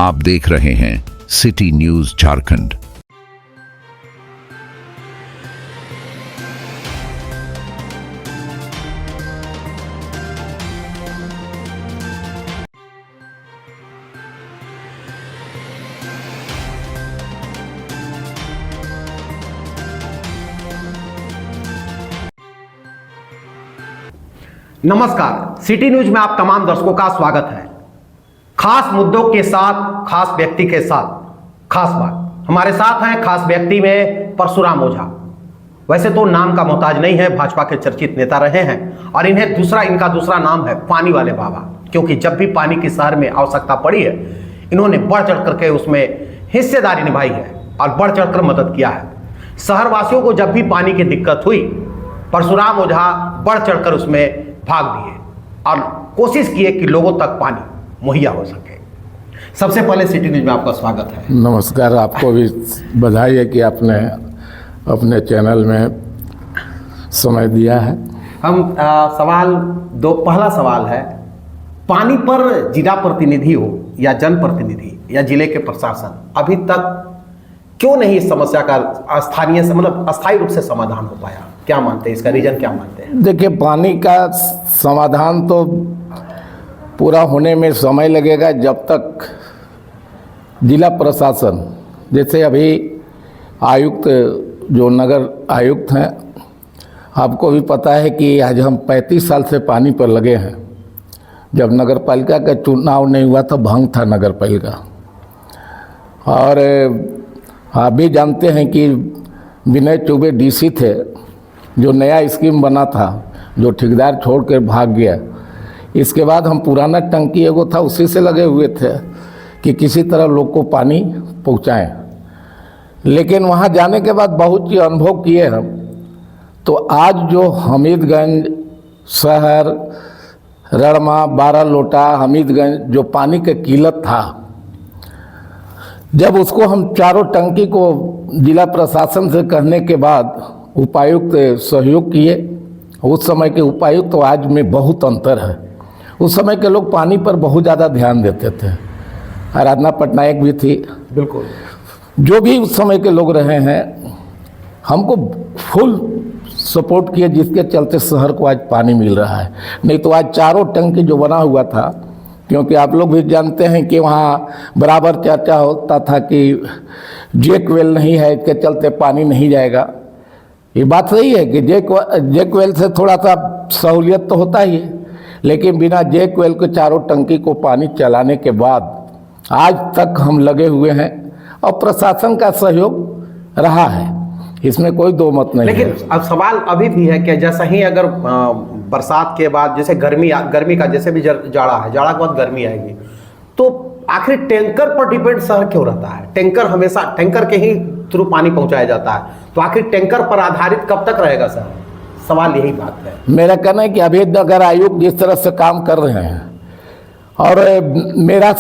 आप देख रहे हैं सिटी न्यूज झारखंड। नमस्कार, सिटी न्यूज में आप तमाम दर्शकों का स्वागत है। खास मुद्दों के साथ, खास व्यक्ति के साथ, खास बात। हमारे साथ हैं खास व्यक्ति में परशुराम ओझा। वैसे तो नाम का मोहताज नहीं है, भाजपा के चर्चित नेता रहे हैं और इनका दूसरा नाम है पानी वाले बाबा, क्योंकि जब भी पानी की शहर में आवश्यकता पड़ी है, इन्होंने बढ़ चढ़ करके उसमें हिस्सेदारी निभाई है और बढ़ चढ़ कर मदद किया है। शहरवासियों को जब भी पानी की दिक्कत हुई, परशुराम ओझा बढ़ चढ़ कर उसमें भाग दिए और कोशिश किए कि लोगों तक पानी मुहैया हो सके। सबसे पहले सिटी न्यूज में आपका स्वागत है। नमस्कार, आपको भी बधाई है कि आपने अपने चैनल में समय दिया है। हम पहला सवाल है, पानी पर जिला प्रतिनिधि हो या जनप्रतिनिधि या जिले के प्रशासन अभी तक क्यों नहीं इस समस्या का अस्थायी रूप से समाधान हो पाया? क्या मानते हैं, इसका रीजन क्या मानते हैं? देखिए, पानी का समाधान तो पूरा होने में समय लगेगा जब तक जिला प्रशासन, जैसे अभी आयुक्त जो नगर आयुक्त हैं, आपको भी पता है कि आज हम 35 साल से पानी पर लगे हैं। जब नगर पालिका का चुनाव नहीं हुआ था, भंग था नगर पालिका। और आप भी जानते हैं कि विनय चौबे डीसी थे, जो नया स्कीम बना था, जो ठेकेदार छोड़ कर भाग गया। इसके बाद हम पुराना टंकी एगो था, उसी से लगे हुए थे कि किसी तरह लोग को पानी पहुंचाएं। लेकिन वहां जाने के बाद बहुत ही अनुभव किए हम। तो आज जो हमीदगंज शहर, रणमा, 12 लोटा, हमीदगंज जो पानी का किल्लत था, जब उसको हम चारों टंकी को जिला प्रशासन से कहने के बाद उपायुक्त सहयोग किए। उस समय के उपायुक्त तो आज में बहुत अंतर है। उस समय के लोग पानी पर बहुत ज़्यादा ध्यान देते थे। आराधना पटनायक भी थी, बिल्कुल, जो भी उस समय के लोग रहे हैं, हमको फुल सपोर्ट किए, जिसके चलते शहर को आज पानी मिल रहा है। नहीं तो आज चारों टंकी जो बना हुआ था, क्योंकि आप लोग भी जानते हैं कि वहाँ बराबर चर्चा होता था कि जेक वेल नहीं है, इसके चलते पानी नहीं जाएगा। ये बात सही है कि जेक वेल से थोड़ा सा सहूलियत तो होता ही है, लेकिन बिना जेक वेल के चारों टंकी को पानी चलाने के बाद आज तक हम लगे हुए हैं और प्रशासन का सहयोग रहा है, इसमें कोई दो मत नहीं। लेकिन अब सवाल अभी भी है कि जैसा ही अगर बरसात के बाद, जैसे गर्मी का जैसे भी जाड़ा है, जाड़ा के बाद गर्मी आएगी, तो आखिर टैंकर पर डिपेंड शहर क्यों रहता है? टैंकर हमेशा टैंकर के ही थ्रू पानी पहुंचाया जाता है, तो आखिर टैंकर पर आधारित कब तक रहेगा सर? सवाल यही बात है। मेरा कहना है कि अभी नगर आयुक्त जिस तरह से काम कर रहे हैं और मेरा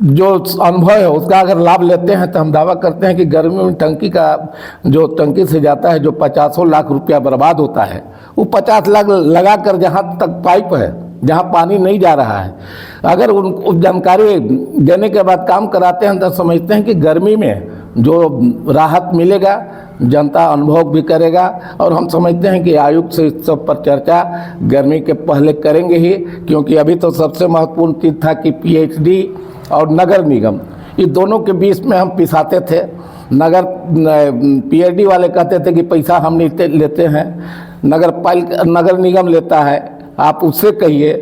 जो अनुभव है उसका अगर लाभ लेते हैं, तो हम दावा करते हैं कि गर्मी में टंकी से जाता है जो 50 लाख रुपया बर्बाद होता है, वो 50 लाख लगा कर जहाँ तक पाइप है, जहाँ पानी नहीं जा रहा है, अगर उनको जानकारी देने के बाद काम कराते हैं, तो समझते हैं कि गर्मी में जो राहत मिलेगा जनता अनुभव भी करेगा। और हम समझते हैं कि आयुक्त से इस सब पर चर्चा गर्मी के पहले करेंगे ही, क्योंकि अभी तो सबसे महत्वपूर्ण चीज़ था कि पीएचडी और नगर निगम, ये दोनों के बीच में हम पिसाते थे। पीएचडी वाले कहते थे कि पैसा हम नहीं लेते हैं, नगर निगम लेता है, आप उससे कहिए।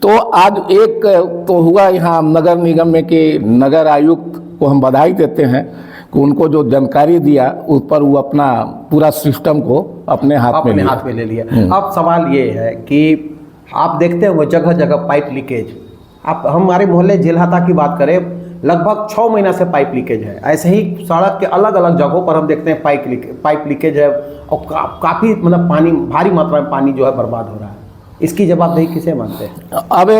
तो आज एक तो हुआ यहाँ नगर निगम में कि नगर आयुक्त को हम बधाई देते हैं कि उनको जो जानकारी दिया उस पर वो अपना पूरा सिस्टम को अपने हाथ में ले लिया। अब सवाल ये है कि आप देखते हो जगह जगह पाइप लीकेज। आप हमारे मोहल्ले जेलहाता की बात करें, लगभग 6 महीना से पाइप लीकेज है। ऐसे ही सड़क के अलग अलग जगहों पर हम देखते हैं पाइप लीकेज है और काफ़ी पानी, भारी मात्रा में पानी जो है बर्बाद हो रहा है। इसकी जवाबदेही किसे मानते हैं? अब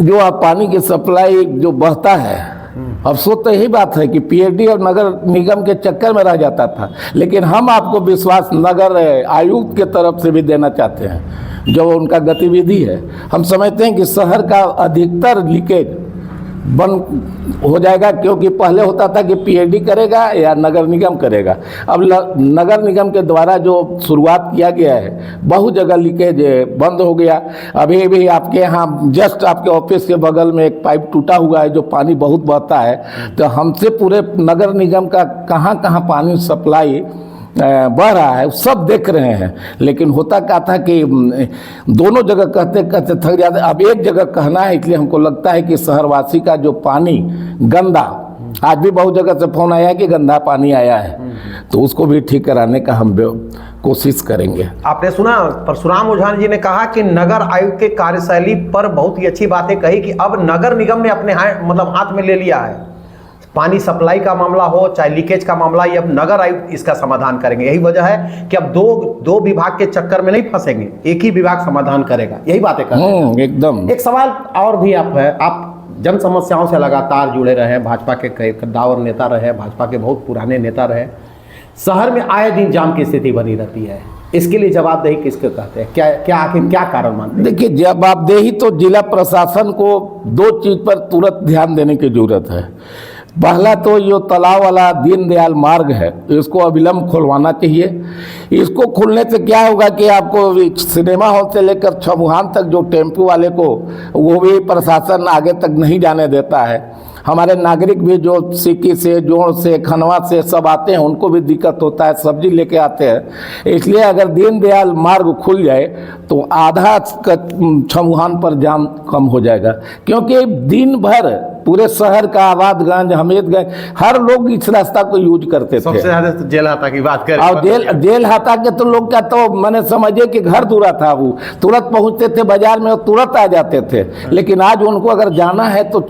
जो पानी की सप्लाई जो बहता है, अफसोस तो यही बात है कि पीएचडी और नगर निगम के चक्कर में रह जाता था। लेकिन हम आपको विश्वास नगर आयुक्त के तरफ से भी देना चाहते हैं, जो उनका गतिविधि है। हम समझते हैं कि शहर का अधिकतर लीकेज बंद हो जाएगा, क्योंकि पहले होता था कि पीएचडी करेगा या नगर निगम करेगा। अब नगर निगम के द्वारा जो शुरुआत किया गया है, बहुत जगह लीकेज बंद हो गया। अभी भी आपके यहाँ जस्ट आपके ऑफिस के बगल में एक पाइप टूटा हुआ है जो पानी बहुत बहता है। तो हमसे पूरे नगर निगम का कहाँ कहाँ पानी सप्लाई बढ़ रहा है सब देख रहे हैं, लेकिन होता क्या था कि दोनों जगह कहते कहते थक जाते। अब एक जगह कहना है, इसलिए हमको लगता है कि शहरवासी का जो पानी गंदा, आज भी बहुत जगह से फोन आया है कि गंदा पानी आया है, तो उसको भी ठीक कराने का हम कोशिश करेंगे। आपने सुना परशुराम ओझा जी ने कहा कि नगर आयुक्त के कार्यशैली पर बहुत ही अच्छी बातें कही कि अब नगर निगम ने अपने हाथ में ले लिया है। पानी सप्लाई का मामला हो चाहे लीकेज का मामला, ये अब नगर आयुक्त इसका समाधान करेंगे। यही वजह है कि अब दो विभाग के चक्कर में नहीं फंसेंगे, एक ही विभाग समाधान करेगा। यही बातें कर रहे हैं एकदम। एक सवाल और भी आप जन समस्याओं से लगातार जुड़े रहे, भाजपा के कद्दावर नेता रहे, भाजपा के बहुत पुराने नेता रहे। शहर में आए दिन जाम की स्थिति बनी रहती है, इसके लिए जवाबदेही किसको कहते हैं? क्या आखिर क्या कारण मानते हैं? देखिए, जवाबदेही तो जिला प्रशासन को दो चीज पर तुरंत ध्यान देने की जरूरत है। पहला तो ये तालाब वाला दीनदयाल मार्ग है, इसको अविलंब खुलवाना चाहिए। इसको खुलने से क्या होगा कि आपको सिनेमा हॉल से लेकर छमुहान तक जो टेम्पो वाले को, वो भी प्रशासन आगे तक नहीं जाने देता है। हमारे नागरिक भी जो सिक्की से, जोड़ से, खनवा से सब आते हैं, उनको भी दिक्कत होता है, सब्जी लेके आते हैं। इसलिए अगर दीनदयाल मार्ग खुल जाए तो आधा छमुहान पर जाम कम हो जाएगा, क्योंकि दिन भर पूरे शहर का आबादगंज, हमीदगंज, हर लोग इस रास्ता को यूज करते थे। सबसे ज्यादा तो जेल हाथा की बात करें, और जेल हाथा के तो लोग क्या, तो मैंने समझे कि घर दूरा था, वो तुरंत पहुंचते थे बाजार में और तुरंत आ जाते थे। लेकिन आज उनको अगर जाना है तो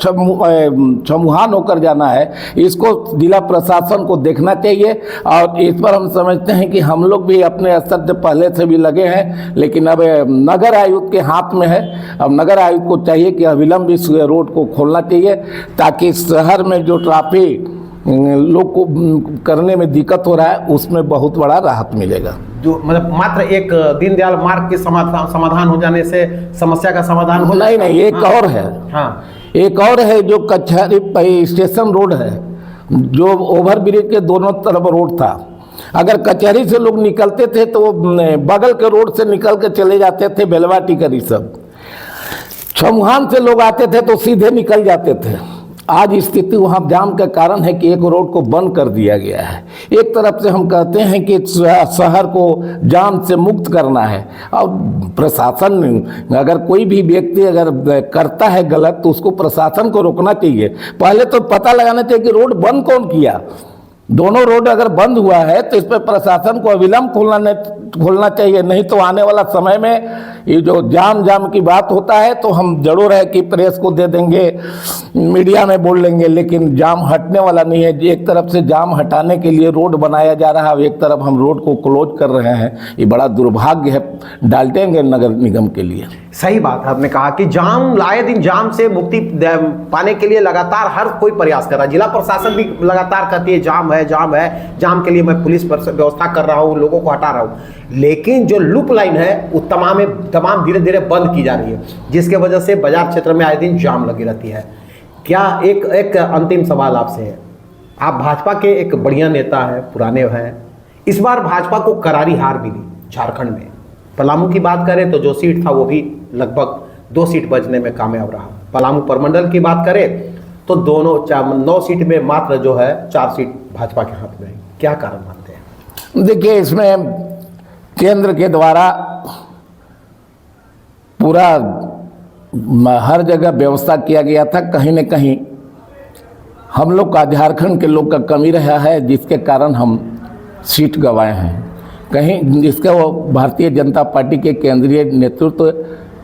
छमुहान होकर जाना है। इसको जिला प्रशासन को देखना चाहिए और इस पर हम समझते हैं कि हम लोग भी अपने स्तर से पहले से भी लगे हैं, लेकिन अब नगर आयुक्त के हाथ में है। अब नगर आयुक्त को चाहिए कि अविलंब इस रोड को खोलना चाहिए, ताकि शहर में जो ट्रैफिक लोग को करने में दिक्कत हो रहा है उसमें बहुत बड़ा राहत मिलेगा। जो मतलब मात्र एक दीनदयाल मार्ग के समाधान हो जाने से समस्या का समाधान हो? नहीं, एक और है। हाँ, एक और है जो कचहरी स्टेशन रोड है, जो ओवर ब्रिज के दोनों तरफ रोड था। अगर कचहरी से लोग निकलते थे तो बगल के रोड से निकल के चले जाते थे बेलवा टिकरी सब। छमुहान से लोग आते थे तो सीधे निकल जाते थे। आज स्थिति वहाँ जाम का कारण है कि एक रोड को बंद कर दिया गया है। एक तरफ से हम कहते हैं कि शहर को जाम से मुक्त करना है, और प्रशासन अगर कोई भी व्यक्ति अगर करता है गलत तो उसको प्रशासन को रोकना चाहिए। पहले तो पता लगाना चाहिए कि रोड बंद कौन किया। दोनों रोड अगर बंद हुआ है तो इस पर प्रशासन को अविलंब खोलना चाहिए, नहीं तो आने वाला समय में ये जो जाम की बात होता है तो हम जरूर है कि प्रेस को दे देंगे, मीडिया में बोल लेंगे, लेकिन जाम हटने वाला नहीं है। एक तरफ से जाम हटाने के लिए रोड बनाया जा रहा है, एक तरफ हम रोड को क्लोज कर रहे हैं। ये बड़ा दुर्भाग्य है डालटेंगे नगर निगम के लिए। सही बात आपने कहा कि जाम लाए दिन जाम से मुक्ति पाने के लिए लगातार हर कोई प्रयास कर रहा है। जिला प्रशासन भी लगातार कहती है जाम है, जाम के लिए मैं पुलिस व्यवस्था कर रहा हूँ, लोगों को हटा रहा हूँ, लेकिन जो लूप लाइन है वो तमाम धीरे धीरे बंद की जा रही है, जिसके वजह से बाजार क्षेत्र में आए दिन जाम लगी रहती है। क्या एक अंतिम सवाल आपसे है, आप भाजपा के एक बढ़िया नेता है, पुराने हैं, इस बार भाजपा को करारी हार मिली झारखंड में। पलामू की बात करें तो जो सीट था वो भी लगभग 2 सीट बचने में कामयाब रहा। पलामू प्रमंडल की बात करें तो दोनों 9 सीट में मात्र जो है 4 सीट भाजपा के हाथ में है। क्या कारण मानते हैं? देखिए, इसमें केंद्र के द्वारा पूरा हर जगह व्यवस्था किया गया था। कहीं न कहीं हम लोग का, झारखंड के लोग का कमी रहा है, जिसके कारण हम सीट गंवाए हैं। कहीं जिसका वो भारतीय जनता पार्टी के केंद्रीय नेतृत्व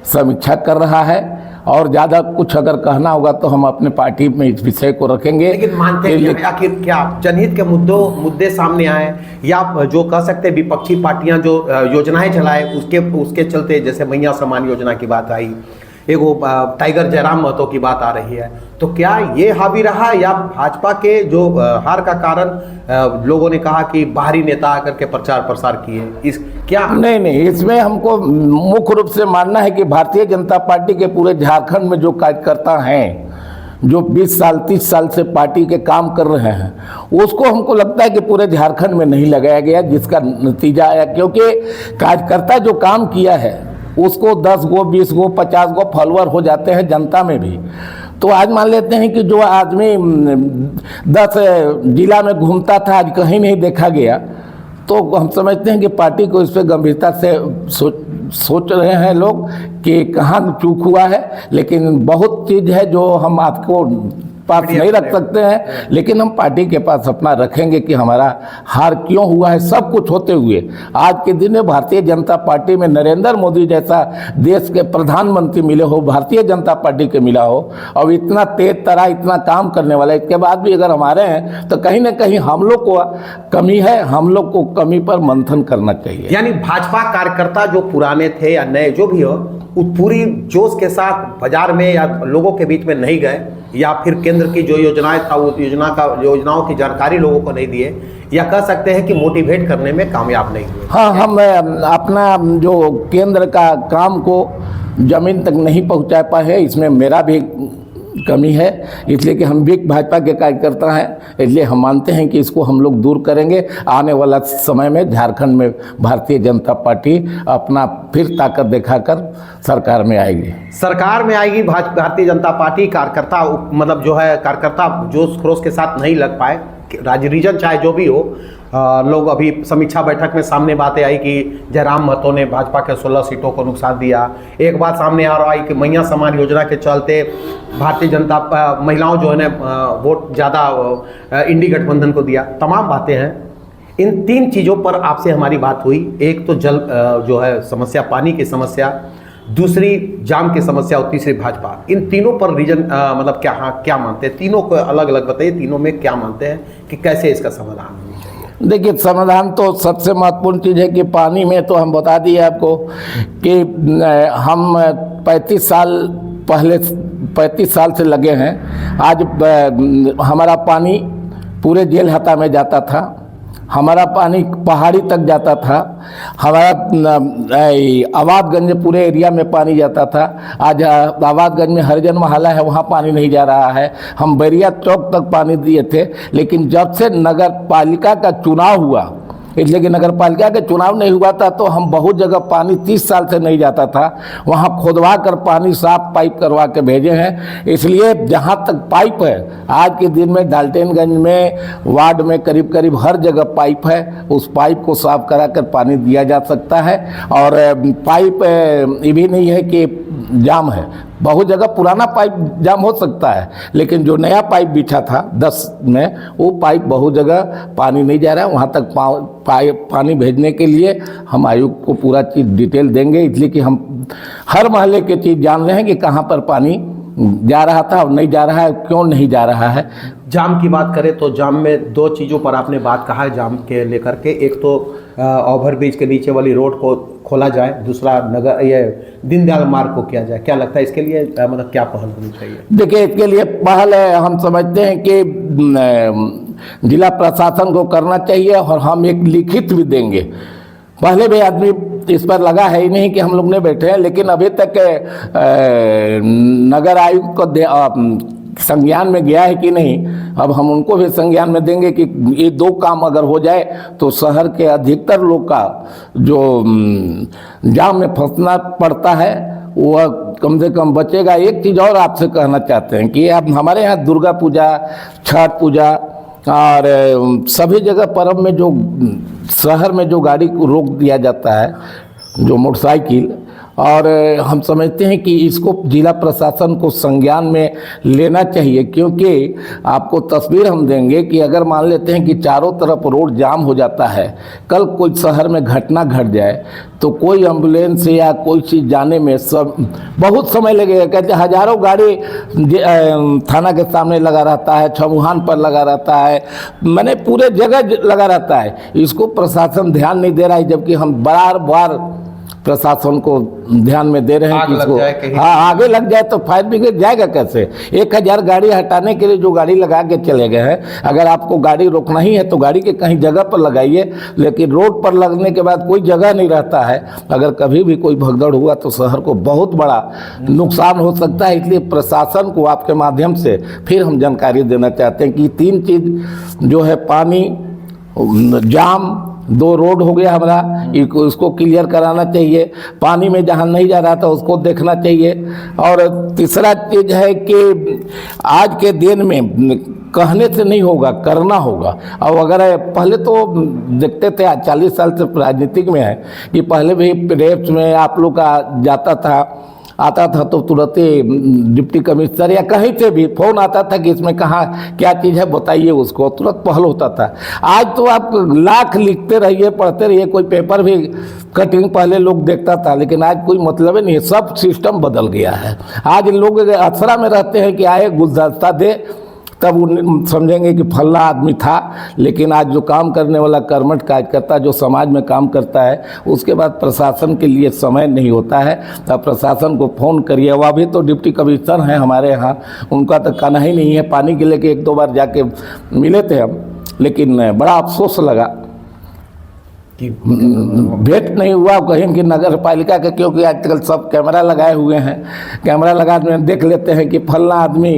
समीक्षा कर रहा है, और ज़्यादा कुछ अगर कहना होगा तो हम अपने पार्टी में इस विषय को रखेंगे। लेकिन मानते हैं आखिर क्या जनहित के मुद्दे सामने आए, या जो कह सकते विपक्षी पार्टियां जो योजनाएं चलाए उसके चलते, जैसे मैया सम्मान योजना की बात आई, एक वो टाइगर जयराम महतो की बात आ रही है, तो क्या ये हावी रहा, या भाजपा के जो हार का कारण लोगों ने कहा कि बाहरी नेता आकर के प्रचार प्रसार किए? इस क्या नहीं, इसमें हमको मुख्य रूप से मानना है कि भारतीय जनता पार्टी के पूरे झारखंड में जो कार्यकर्ता हैं जो 20 साल 30 साल से पार्टी के काम कर रहे हैं उसको हमको लगता है कि पूरे झारखंड में नहीं लगाया गया, जिसका नतीजा आया। क्योंकि कार्यकर्ता जो काम किया है उसको 10 गो 20 गो 50 गो फॉलोअर हो जाते हैं जनता में भी। तो आज मान लेते हैं कि जो आदमी 10 जिला में घूमता था आज कहीं नहीं देखा गया, तो हम समझते हैं कि पार्टी को इस पर गंभीरता से सोच रहे हैं लोग कि कहाँ चूक हुआ है। लेकिन बहुत चीज़ है जो हम आपको पास नहीं रख सकते हैं, लेकिन हम पार्टी के पास अपना रखेंगे कि हमारा हार क्यों हुआ है। सब कुछ होते हुए आज के दिन में भारतीय जनता पार्टी में नरेंद्र मोदी जैसा देश के प्रधानमंत्री मिले हो, भारतीय जनता पार्टी के मिला हो, और इतना तेज तरह इतना काम करने वाला, इसके बाद भी अगर हमारे हैं तो कहीं ना कहीं हम लोग को कमी है। हम लोग को कमी पर मंथन करना चाहिए। यानी भाजपा कार्यकर्ता जो पुराने थे या नए जो भी हो, वो पूरी जोश के साथ बाजार में या लोगों के बीच में नहीं गए, या फिर केंद्र की जो योजनाएं था वो योजनाओं की जानकारी लोगों को नहीं दिए, या कह सकते हैं कि मोटिवेट करने में कामयाब नहीं हुए। हाँ, हम अपना जो केंद्र का काम को जमीन तक नहीं पहुंचा पाए, इसमें मेरा भी कमी है। इसलिए कि हम भी भाजपा के कार्यकर्ता हैं, इसलिए हम मानते हैं कि इसको हम लोग दूर करेंगे। आने वाला समय में झारखंड में भारतीय जनता पार्टी अपना फिर ताकत दिखाकर सरकार में आएगी। सरकार में आएगी भारतीय जनता पार्टी। कार्यकर्ता मतलब जो है कार्यकर्ता जोश खरोश के साथ नहीं लग पाए, रीजन चाहे जो भी हो। लोग अभी समीक्षा बैठक में सामने बातें आई कि जयराम महतो ने भाजपा के 16 सीटों को नुकसान दिया। एक बात सामने आ रहा है कि मैया समान योजना के चलते भारतीय जनता महिलाओं जो है ना वोट ज़्यादा इंडी गठबंधन को दिया। तमाम बातें हैं। इन 3 चीज़ों पर आपसे हमारी बात हुई। एक तो जल जो है समस्या, पानी की समस्या, दूसरी जाम की समस्या और तीसरी भाजपा। इन तीनों पर रीजन मतलब क्या मानते हैं? तीनों को अलग अलग बताइए, तीनों में क्या मानते हैं कि कैसे इसका समाधान होना चाहिए? देखिए, समाधान तो सबसे महत्वपूर्ण चीज़ है कि पानी में तो हम बता दिए आपको कि हम 35 साल से लगे हैं। आज हमारा पानी पूरे जेल हता में जाता था, हमारा पानी पहाड़ी तक जाता था, हमारा आबादगंज पूरे एरिया में पानी जाता था। आज आबादगंज में हरिजन मोहल्ला है, वहाँ पानी नहीं जा रहा है। हम बैरिया चौक तक पानी दिए थे, लेकिन जब से नगर पालिका का चुनाव हुआ, इसलिए कि नगर पालिका के चुनाव नहीं हुआ था तो हम बहुत जगह पानी 30 साल से नहीं जाता था, वहाँ खोदवा कर पानी साफ पाइप करवा के भेजे हैं। इसलिए जहाँ तक पाइप है, आज के दिन में डाल्टनगंज में वार्ड में करीब करीब हर जगह पाइप है। उस पाइप को साफ करा कर पानी दिया जा सकता है। और पाइप ये भी नहीं है कि जाम है, बहुत जगह पुराना पाइप जाम हो सकता है, लेकिन जो नया पाइप बिछा था 10 में, वो पाइप बहुत जगह पानी नहीं जा रहा है। वहाँ तक पानी भेजने के लिए हम आयुक्त को पूरा चीज़ डिटेल देंगे, इसलिए कि हम हर मोहल्ले की चीज़ जान रहे हैं कि कहाँ पर पानी जा रहा था और नहीं जा रहा है, क्यों नहीं जा रहा है। जाम की बात करें तो जाम में 2 चीज़ों पर आपने बात कहा है जाम के लेकर के। एक तो ओवरब्रिज के नीचे वाली रोड को खोला जाए, दूसरा नगर ये दीनदयाल मार्ग को किया जाए। क्या लगता है इसके लिए मतलब क्या पहल होनी चाहिए? देखिए, इसके लिए पहल हम समझते हैं कि जिला प्रशासन को करना चाहिए, और हम एक लिखित भी देंगे। पहले भी आदमी इस पर लगा है ही नहीं कि हम लोग ने बैठे हैं, लेकिन अभी तक नगर आयुक्त को संज्ञान में गया है कि नहीं। अब हम उनको भी संज्ञान में देंगे कि ये 2 काम अगर हो जाए तो शहर के अधिकतर लोग का जो जाम में फंसना पड़ता है वह कम से कम बचेगा। एक चीज़ और आपसे कहना चाहते हैं कि अब हमारे यहाँ दुर्गा पूजा, छठ पूजा और सभी जगह पर्व में जो शहर में जो गाड़ी को रोक दिया जाता है, जो मोटरसाइकिल, और हम समझते हैं कि इसको जिला प्रशासन को संज्ञान में लेना चाहिए। क्योंकि आपको तस्वीर हम देंगे कि अगर मान लेते हैं कि चारों तरफ रोड जाम हो जाता है, कल कोई शहर में घटना घट जाए तो कोई एम्बुलेंस या कोई चीज़ जाने में सब बहुत समय लगेगा। कहते हज़ारों गाड़ी थाना के सामने लगा रहता है, छमुहान पर लगा रहता है, मैंने पूरे जगह लगा रहता है। इसको प्रशासन ध्यान नहीं दे रहा है, जबकि हम बार बार प्रशासन को ध्यान में दे रहे हैं आग कि लग इसको जाए कहीं। हाँ आगे लग जाए तो फायर ब्रिगेड जाएगा कैसे? 1000 गाड़ी हटाने के लिए जो गाड़ी लगा के चले गए हैं, अगर आपको गाड़ी रोकना ही है तो गाड़ी के कहीं जगह पर लगाइए, लेकिन रोड पर लगने के बाद कोई जगह नहीं रहता है। अगर कभी भी कोई भगदड़ हुआ तो शहर को बहुत बड़ा नुकसान हो सकता है। इसलिए प्रशासन को आपके माध्यम से फिर हम जानकारी देना चाहते हैं कि 3 चीज़ जो है, पानी, जाम, 2 रोड हो गया हमारा, इसको क्लियर कराना चाहिए। पानी में जहाँ नहीं जा रहा था उसको देखना चाहिए। और तीसरा चीज़ है कि आज के दिन में कहने से नहीं होगा, करना होगा। और अगर पहले तो देखते थे, आज 40 साल से राजनीतिक में है, कि पहले भी रेप्स में आप लोग का आता था तो तुरंत ही डिप्टी कमिश्नर या कहीं से भी फ़ोन आता था कि इसमें कहाँ क्या चीज़ है बताइए, उसको तुरंत पहल होता था। आज तो आप लाख लिखते रहिए, पढ़ते रहिए, कोई पेपर भी कटिंग पहले लोग देखता था, लेकिन आज कोई मतलब ही नहीं है, सब सिस्टम बदल गया है। आज लोग असरा में रहते हैं कि आए गुलदस्ता दे, तब उन समझेंगे कि फल्ला आदमी था। लेकिन आज जो काम करने वाला कर्मठ कार्यकर्ता जो समाज में काम करता है, उसके बाद प्रशासन के लिए समय नहीं होता है। तब प्रशासन को फ़ोन करिए। वह भी तो डिप्टी कमिश्नर हैं हमारे यहाँ, उनका तो कहना ही नहीं है। पानी के लेके 1-2 बार जाके मिले थे हम, लेकिन बड़ा अफसोस लगा कि भेंट नहीं हुआ कहीं कि नगर पालिका के, क्योंकि आजकल सब कैमरा लगाए हुए हैं। कैमरा लगा देख लेते हैं कि फल्ला आदमी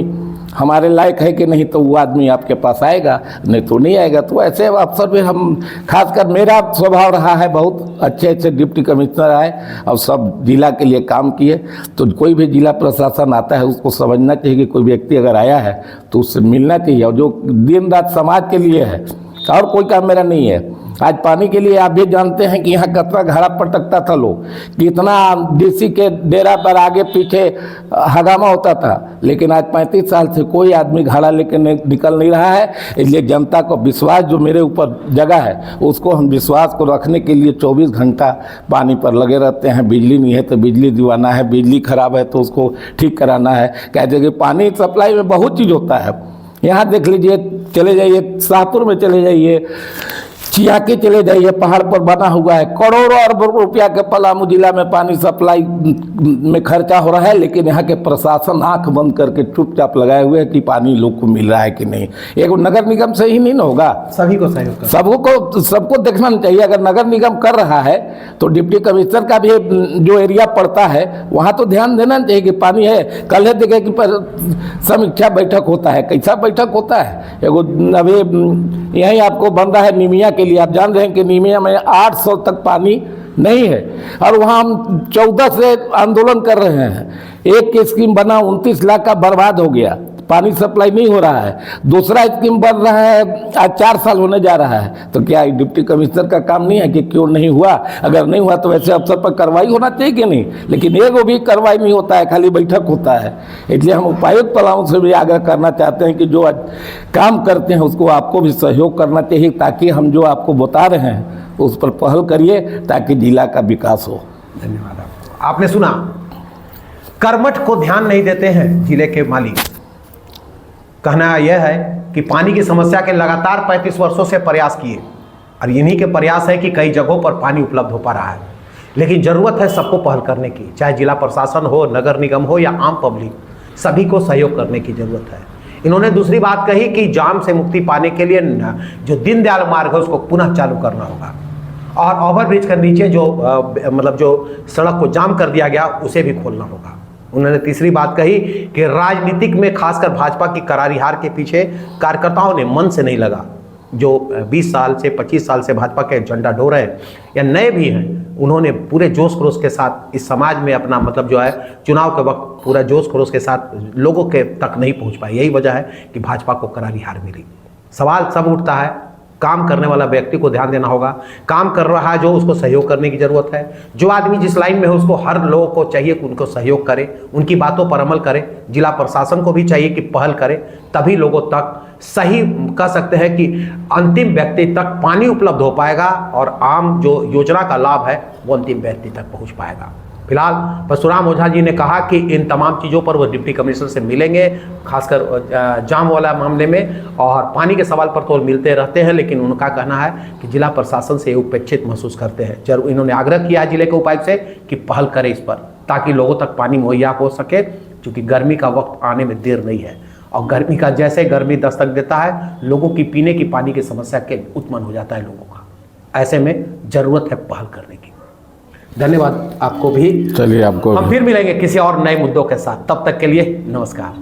हमारे लायक है कि नहीं, तो वो आदमी आपके पास आएगा, नहीं तो नहीं आएगा। तो ऐसे अफसर भी हम, खासकर मेरा स्वभाव रहा है, बहुत अच्छे डिप्टी कमिश्नर आए और सब जिला के लिए काम किए। तो कोई भी जिला प्रशासन आता है उसको समझना चाहिए कि कोई व्यक्ति अगर आया है तो उससे मिलना चाहिए, और जो दिन रात समाज के लिए है, और कोई काम मेरा नहीं है। आज पानी के लिए आप भी जानते हैं कि यहाँ कितना घड़ा पटकता था लोग, कितना डीसी के डेरा पर आगे पीछे हंगामा होता था, लेकिन आज 35 साल से कोई आदमी घड़ा लेकर निकल नहीं रहा है। इसलिए जनता को विश्वास जो मेरे ऊपर जगह है, उसको हम विश्वास को रखने के लिए 24 घंटा पानी पर लगे रहते हैं। बिजली नहीं है तो बिजली दिवाना है, बिजली खराब है तो उसको ठीक कराना है। कहते कि पानी सप्लाई में बहुत चीज़ होता है। यहाँ देख लीजिए, चले जाइए शाहपुर में, चले जाइए चियाकी, चले जाइए, पहाड़ पर बना हुआ है, करोड़ों अरबों रुपया के पलामू जिला में पानी सप्लाई में खर्चा हो रहा है, लेकिन यहाँ के प्रशासन आंख बंद करके चुपचाप लगाए हुए है कि पानी लोग को मिल रहा है कि नहीं। एक नगर निगम से ही नहीं ना होगा, सभी को सहयोग सबको देखना चाहिए। अगर नगर निगम कर रहा है तो डिप्टी कमिश्नर का भी जो एरिया पड़ता है वहाँ तो ध्यान देना चाहिए कि पानी है। कल है देखे कि समीक्षा बैठक होता है, कैसा बैठक होता है। एगो अभी यहीं आपको बन रहा है नीमिया के लिए, आप जान रहे हैं कि नीमिया में 800 तक पानी नहीं है, और वहाँ हम 14 से आंदोलन कर रहे हैं। एक स्कीम बना 29 लाख का बर्बाद हो गया, पानी सप्लाई नहीं हो रहा है। दूसरा स्कीम बन रहा है, आज 4 साल होने जा रहा है। तो क्या डिप्टी कमिश्नर का काम नहीं है कि क्यों नहीं हुआ? अगर नहीं हुआ तो वैसे अफसर पर कार्रवाई होना चाहिए कि नहीं, लेकिन एगो भी कार्रवाई नहीं होता है, खाली बैठक होता है। इसलिए हम उपायुक्त पलामू से भी आग्रह करना चाहते हैं कि जो काम करते हैं उसको आपको भी सहयोग करना चाहिए, ताकि हम जो आपको बता रहे हैं उस पर पहल करिए, ताकि जिला का विकास हो। धन्यवाद। आपने सुना, कर्मठ को ध्यान नहीं देते हैं जिले के मालिक। कहना यह है कि पानी की समस्या के लगातार 35 वर्षों से प्रयास किए, और इन्हीं के प्रयास है कि कई जगहों पर पानी उपलब्ध हो पा रहा है। लेकिन ज़रूरत है सबको पहल करने की, चाहे जिला प्रशासन हो, नगर निगम हो या आम पब्लिक, सभी को सहयोग करने की ज़रूरत है। इन्होंने दूसरी बात कही कि जाम से मुक्ति पाने के लिए जो दीनदयाल मार्ग है उसको पुनः चालू करना होगा, और ओवरब्रिज के नीचे जो जो सड़क को जाम कर दिया गया उसे भी खोलना होगा। उन्होंने तीसरी बात कही कि राजनीतिक में खासकर भाजपा की करारी हार के पीछे कार्यकर्ताओं ने मन से नहीं लगा, जो 20 साल से 25 साल से भाजपा के झंडा ढो रहे हैं या नए भी हैं, उन्होंने पूरे जोश खरोश के साथ इस समाज में अपना चुनाव के वक्त पूरा जोश खरोश के साथ लोगों के तक नहीं पहुंच पाए। यही वजह है कि भाजपा को करारी हार मिली। सवाल सब उठता है, काम करने वाला व्यक्ति को ध्यान देना होगा। काम कर रहा है जो, उसको सहयोग करने की जरूरत है। जो आदमी जिस लाइन में है उसको, हर लोगों को चाहिए कि उनको सहयोग करे, उनकी बातों पर अमल करे। जिला प्रशासन को भी चाहिए कि पहल करे, तभी लोगों तक सही कह सकते हैं कि अंतिम व्यक्ति तक पानी उपलब्ध हो पाएगा, और आम जो योजना का लाभ है वो अंतिम व्यक्ति तक पहुंच पाएगा। फिलहाल परशुराम ओझा जी ने कहा कि इन तमाम चीज़ों पर वो डिप्टी कमिश्नर से मिलेंगे, खासकर जाम वाला मामले में, और पानी के सवाल पर तो वो मिलते रहते हैं, लेकिन उनका कहना है कि जिला प्रशासन से उपेक्षित महसूस करते हैं। जरूर इन्होंने आग्रह किया है जिले के उपायुक्त से कि पहल करें इस पर, ताकि लोगों तक पानी मुहैया हो सके, क्योंकि गर्मी का वक्त आने में देर नहीं है। और गर्मी का जैसे गर्मी दस्तक देता है, लोगों की पीने की पानी की समस्या के उत्पन्न हो जाता है लोगों का। ऐसे में जरूरत है पहल करने की। धन्यवाद आपको भी। चलिए, आपको हम फिर मिलेंगे किसी और नए मुद्दों के साथ, तब तक के लिए नमस्कार।